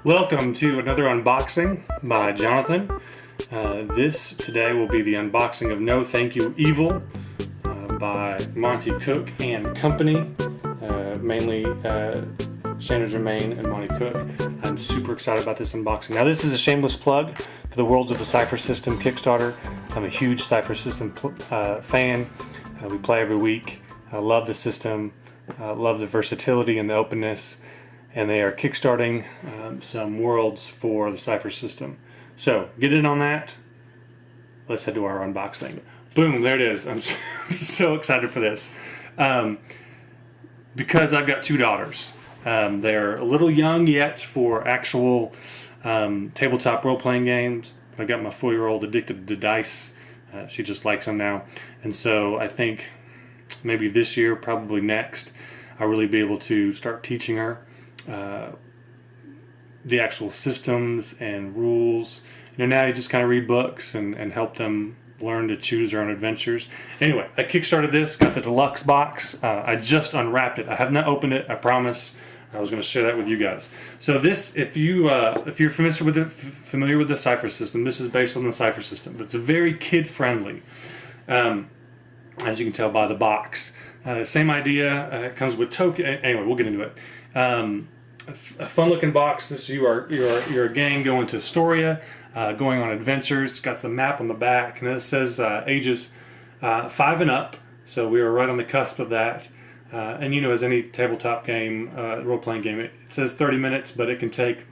Welcome to another unboxing by Jonathan. This today will be the unboxing of No Thankyou Evil by Monte Cook and Company, mainly Shanna, Germain, and Monte Cook. I'm super excited about this unboxing. Now, this is a shameless plug for the Worlds of the Cypher System Kickstarter. I'm a huge Cypher System fan. We play every week. I love the system. Love the versatility and the openness. And they are kickstarting some worlds for the Cypher System. So, get in on that. Let's head to our unboxing. Boom, there it is. I'm so excited for this. Because I've got two daughters. They're a little young yet for actual tabletop role-playing games. I've got my 4-year-old addicted to dice. She just likes them now. And so I think maybe this year, probably next, I'll really be able to start teaching her the actual systems and rules. Now you just kind of read books and help them learn to choose their own adventures. Anyway, I kickstarted this, got the Deluxe box. I just unwrapped it. I have not opened it, I promise. I was going to share that with you guys. So this, if you're familiar with the Cypher System, this is based on the Cypher System, but it's a very kid-friendly, as you can tell by the box. Same idea. It comes with token. Anyway, we'll get into it. A fun-looking box. This you're a gang going to Astoria, going on adventures. It's got the map on the back, and it says ages 5 and up. So we are right on the cusp of that. And as any tabletop game, role-playing game, it says 30 minutes, but it can take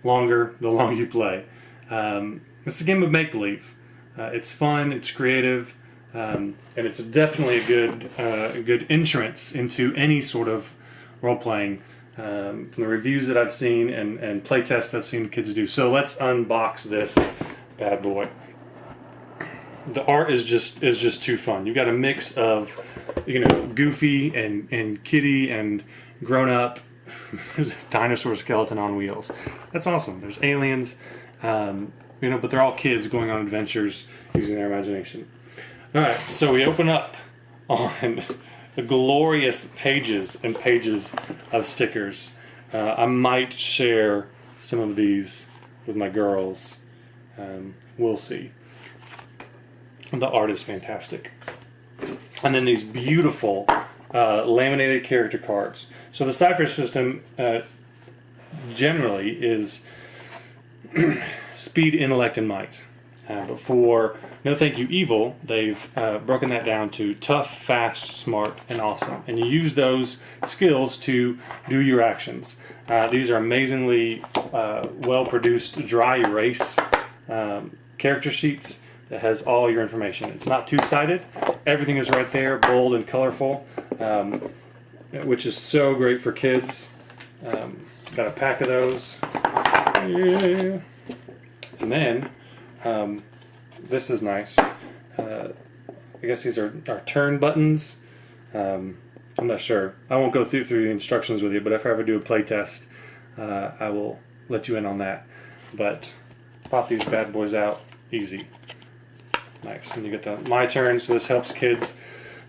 longer the longer you play. It's a game of make-believe. It's fun. It's creative. And it's definitely a good entrance into any sort of role-playing from the reviews that I've seen and play tests I've seen kids do. So let's unbox this bad boy. The art is just too fun. You've got a mix of goofy and kiddie and grown-up. There's a dinosaur skeleton on wheels. That's awesome. There's aliens, but they're all kids going on adventures using their imagination. All right, so we open up on the glorious pages and pages of stickers. I might share some of these with my girls. We'll see. The art is fantastic. And then these beautiful laminated character cards. So the Cypher System generally is speed, intellect, and might. But for No Thankyou Evil, they've broken that down to tough, fast, smart, and awesome. And you use those skills to do your actions. These are amazingly well-produced dry erase character sheets that has all your information. It's not two-sided. Everything is right there, bold and colorful, which is so great for kids. Got a pack of those. Yeah. And then this is nice. I guess these are turn buttons. I'm not sure. I won't go through the instructions with you, but if I ever do a play test, I will let you in on that. But pop these bad boys out, easy. Nice. And you get the my turn, so this helps kids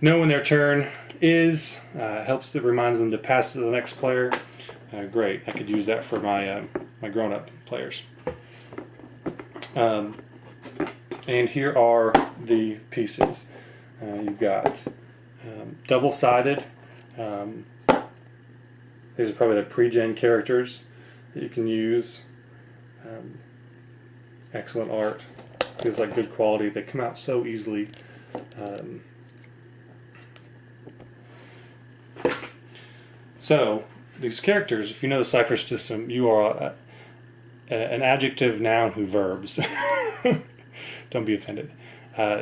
know when their turn is. It reminds them to pass to the next player. Great. I could use that for my my grown-up players. And here are the pieces. You've got double-sided. These are probably the pre-gen characters that you can use. Excellent art. Feels like good quality. They come out so easily. So these characters, if you know the Cypher System, you are an adjective, noun, who verbs. Don't be offended.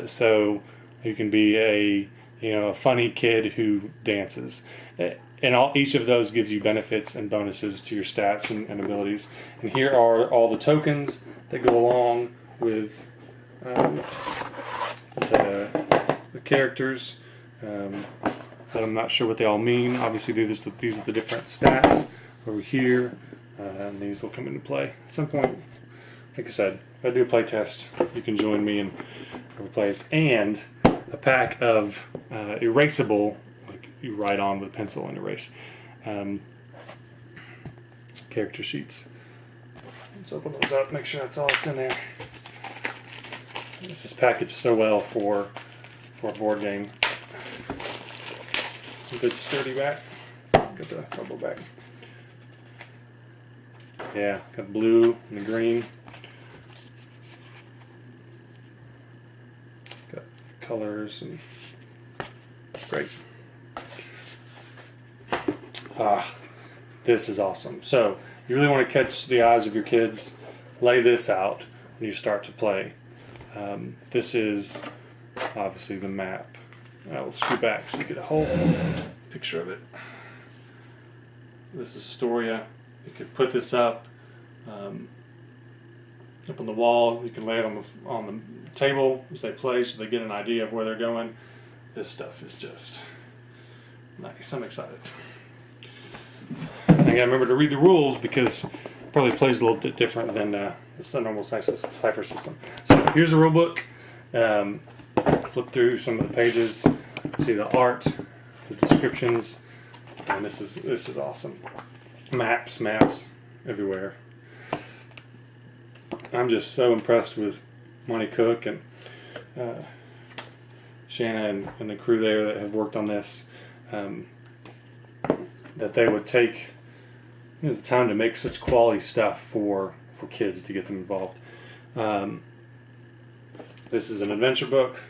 So you can be a funny kid who dances, and each of those gives you benefits and bonuses to your stats and abilities. And here are all the tokens that go along with the characters. I'm not sure what they all mean. Obviously, these are the different stats over here, and these will come into play at some point. Like I said, if I do a play test, you can join me in whoever plays. And a pack of erasable, like you write on with a pencil and erase, character sheets. Let's open those up, make sure that's all that's in there. This is packaged so well for a board game. Some good sturdy back. Got the cardboard back. Yeah, got blue and the green. Got colors and great. This is awesome. So you really want to catch the eyes of your kids. Lay this out when you start to play. This is obviously the map. I will scoot back so you get a whole picture of it. This is Astoria. You could put this up on the wall. You can lay it on the table as they play, so they get an idea of where they're going. This stuff is just nice. I'm excited. I gotta remember to read the rules because it probably plays a little bit different than the normal Cypher system. So here's the rule book. Flip through some of the pages, see the art, the descriptions, and this is awesome. Maps everywhere. I'm just so impressed with Monte Cook and Shanna and the crew there that have worked on this. That they would take the time to make such quality stuff for kids to get them involved. This is an adventure book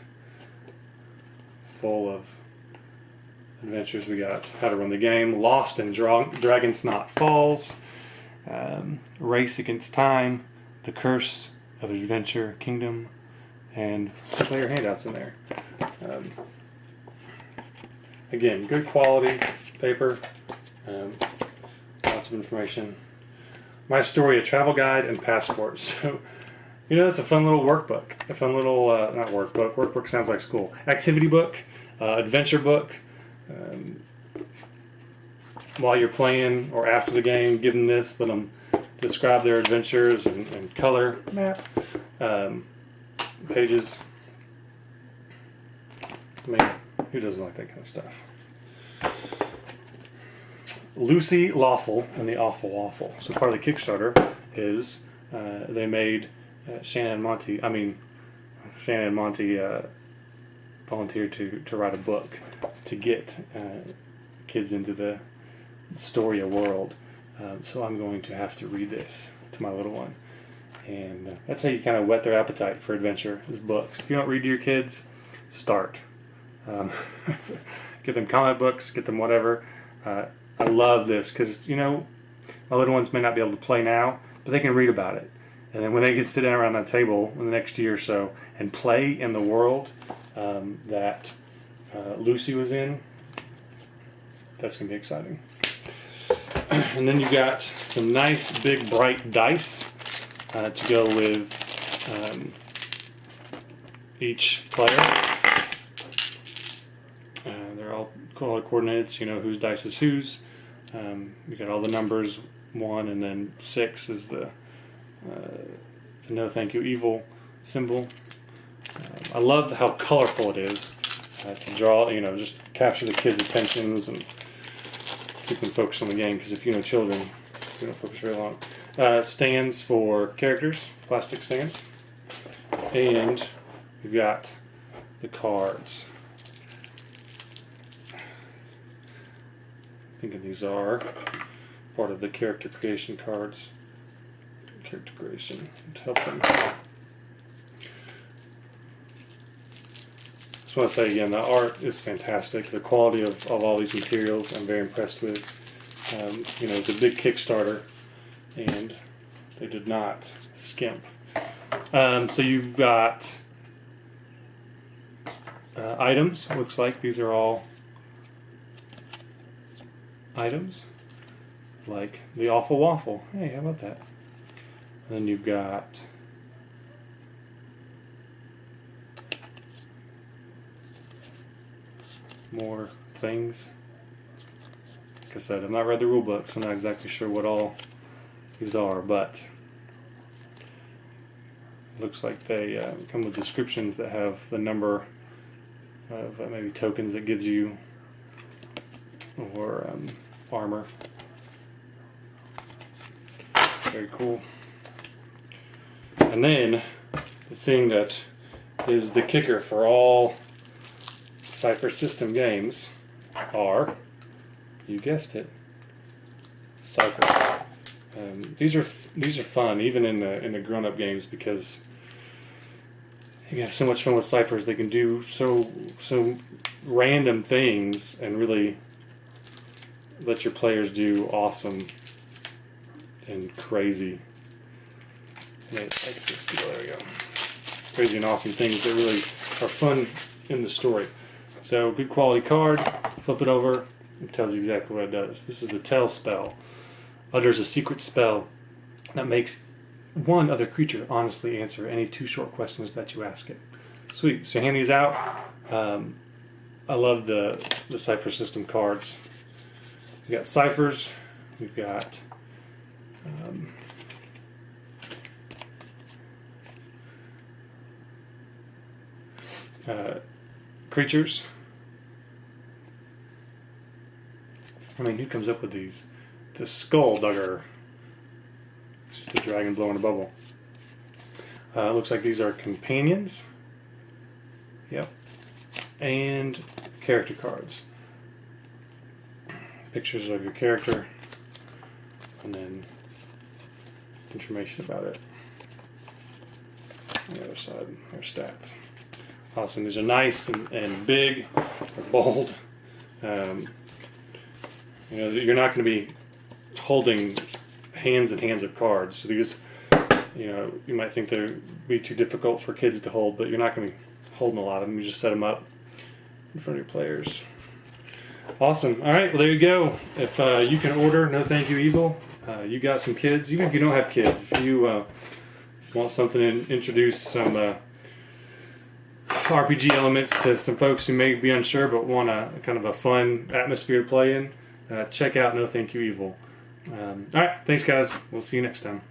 full of adventures. We got How to Run the Game, Lost in Dragon's Knot Falls, Race Against Time, The Curse of Adventure Kingdom, and player handouts in there. Again, good quality paper, lots of information. My Story, a travel guide, and passport. So, it's a fun little workbook. A fun little, not workbook, workbook sounds like school. Activity book, adventure book. While you're playing or after the game, give them this, let them describe their adventures and color map, pages. I mean, who doesn't like that kind of stuff? Lucy Lawful and the Awful Waffle. So part of the Kickstarter is they made Shanna and Monte volunteered to write a book to get kids into the Astoria world. So I'm going to have to read this to my little one. And that's how you kind of whet their appetite for adventure, is books. If you don't read to your kids, start. Get them comic books, get them whatever. I love this because, my little ones may not be able to play now, but they can read about it. And then when they get to sit down around that table in the next year or so and play in the world that Lucy was in, that's going to be exciting. And then you've got some nice big bright dice to go with each player. They're all color coordinated, so you know whose dice is whose. You got all the numbers, 1 and then 6 is the no thank you evil symbol. I love how colorful it is to draw, just capture the kids' attentions and keep them focused on the game, because if you know children, they don't focus very long. Stands for characters, plastic stands. And we've got the cards. I think these are part of the character creation cards. Character creation to help them. Just want to say again, the art is fantastic. The quality of all these materials I'm very impressed with. It's a big Kickstarter and they did not skimp. So you've got items. Looks like these are all items, like the Awful Waffle. Hey, how about that? And then you've got more things. Like I said, I've not read the rule book, so I'm not exactly sure what all these are, but it looks like they come with descriptions that have the number of maybe tokens that gives you, or armor. Very cool. And then the thing that is the kicker for all Cypher System games are, you guessed it, ciphers. These are fun even in the grown-up games, because you can have so much fun with ciphers. They can do so random things and really let your players do awesome and crazy. There we go. Crazy and awesome things that really are fun in the story. So, good quality card. Flip it over. It tells you exactly what it does. This is the Tell spell. Utters a secret spell that makes one other creature honestly answer any 2 short questions that you ask it. Sweet. So hand these out. I love the Cypher System cards. We got ciphers. We've got creatures. I mean, who comes up with these? The Skulldugger. It's just a dragon blowing a bubble. Looks like these are companions. Yep. And character cards. Pictures of your character. And then information about it. On the other side, their stats. Awesome. These are nice and big, or bold. You know, you're not going to be holding hands and hands of cards. So these, you know, you might think they'd be too difficult for kids to hold, but you're not going to be holding a lot of them. You just set them up in front of your players. Awesome. All right, well, there you go. If you can order No Thank You Evil, you got some kids, even if you don't have kids, if you want something to introduce some RPG elements to some folks who may be unsure but want a kind of a fun atmosphere to play in, check out No Thank You Evil. All right, thanks guys. We'll see you next time.